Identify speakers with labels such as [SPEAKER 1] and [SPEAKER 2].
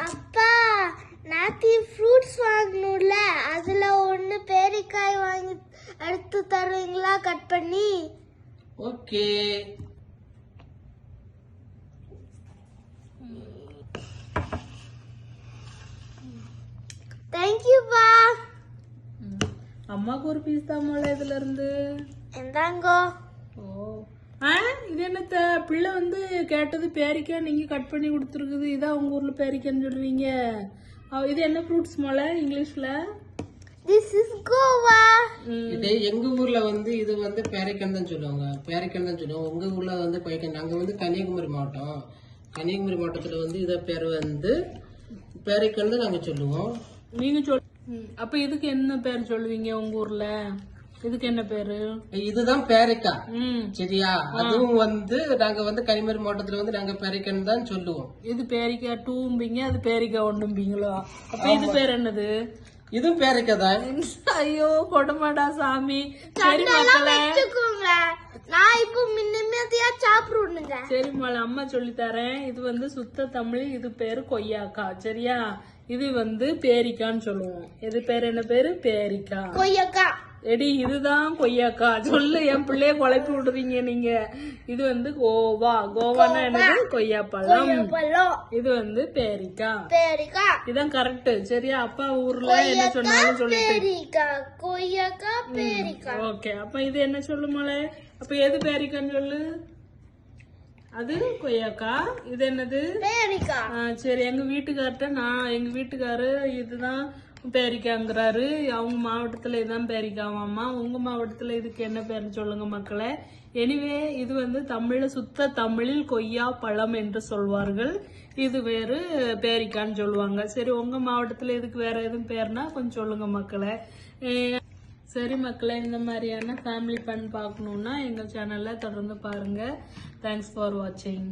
[SPEAKER 1] அப்பா நாத்தி ஃப்ரூட்ஸ் வாங்கணும்ல, அதுல ஒண்ணு பேரிக்காய் வாங்கி எடுத்து தருவீங்களா கட் பண்ணி?
[SPEAKER 2] ஓகே.
[SPEAKER 1] தேங்க்யூ பா.
[SPEAKER 3] அம்மாக்கு ஒரு பீஸ் தான் போல இதுல இருந்து.
[SPEAKER 1] இந்தாங்கோ.
[SPEAKER 3] ஓ இது என்னத்த பிள்ளை வந்து கேட்டது பேரிக்காய் நீங்க கட் பண்ணி கொடுத்துருக்குது. இதான் உங்க ஊர்ல பேரிக்கான்னு சொல்லுவீங்க. இது என்ன ஃப்ரூட்ஸ் மோல இங்கிலீஷ்ல?
[SPEAKER 1] This is Goa.
[SPEAKER 2] இது எங்க ஊர்ல வந்து இது வந்து பேரிக்காய் தான் சொல்லுவாங்க. பேரிக்காய் தான் சொல்லுவாங்க. உங்க ஊர்ல வந்து கொய்க்காய். நாங்க வந்து கன்னியாகுமரி மாவட்டம். கன்னியாகுமரி மாவட்டத்துல வந்து இத பேர் வந்து பேரிக்காய் தான் நாங்க சொல்லுவோம்.
[SPEAKER 3] நீங்க சொல். அப்ப இதுக்கு என்ன பேர் சொல்லுவீங்க உங்க ஊர்ல? இதுக்கு என்ன பேரு?
[SPEAKER 2] இதுதான் பேரிக்காய். சரியா? அதுவும் வந்து நாங்க வந்து கன்னியாகுமரி மாவட்டத்துல வந்து நாங்க பேரிக்காய் தான் சொல்லுவோம்.
[SPEAKER 3] இது பேரிக்காய் டூம்பிங்க, அது பேரிக்காய் ஒண்ணும்பீங்களோ? அப்ப இது பேர் என்னது?
[SPEAKER 2] இதுவும் பேரிக்காய் தான்.
[SPEAKER 3] ஐயோ கொடுமாடா சாமி. சரி மக்களே,
[SPEAKER 1] நான் இப்போ நிம்மதியா சாப்பிடுங்க.
[SPEAKER 3] சரி மோல அம்மா சொல்லி தரேன். இது வந்து சுத்த தமிழ். இது பேரு கொய்யாக்கா. சரியா? இது வந்து பேரிக்கான்னு சொல்லுவோம். இது பேர் என்ன பேரு? பேரிக்காய்.
[SPEAKER 1] கொய்யாக்கா.
[SPEAKER 3] எடி இதுதான் கொய்யாக்கா. சொல்லு, என் பிள்ளைய குழப்பி விடுறீங்க நீங்க. இது வந்து கோவா. கோவானா என்னது? கொய்யாப்பழம். இது வந்து பேரிக்காய்.
[SPEAKER 1] பேரிக்காய்.
[SPEAKER 3] இதான் கரெக்ட். சரியா? அப்பா ஊர்ல என்ன சொன்னாலும் சொல்லிட்டு.
[SPEAKER 1] கொய்யாக்கா பேரிக்காய்.
[SPEAKER 3] ஓகே. அப்ப இது என்ன சொல்லு மோளே? அப்ப எது பேரிக்கான்னு சொல்லு. அது கொய்யாக்கா. இது என்னது?
[SPEAKER 1] பேரிக்காய்.
[SPEAKER 3] சரி, எங்க வீட்டுக்காரு இதுதான் பேரிக்காங்கிறாரு. அவங்க மாவட்டத்துல இதுதான் பேரிக்காவாமா. உங்க மாவட்டத்துல இதுக்கு என்ன பேர்னு சொல்லுங்க மக்களே. எனிவே இது வந்து தமிழ்ல சுத்த தமிழில் கொய்யா பழம் என்று சொல்வார்கள். இது வேறு பேரிக்கான்னு சொல்லுவாங்க. சரி, உங்க மாவட்டத்துல இதுக்கு வேற எதுவும் பேர்னா கொஞ்சம் சொல்லுங்க மக்களே. சரி மக்களே, இந்த மாதிரியான ஃபேமிலி ஃபன் பார்க்கணுன்னா எங்கள் சேனலில் தொடர்ந்து பாருங்கள். தேங்க்ஸ் ஃபார் வாட்சிங்.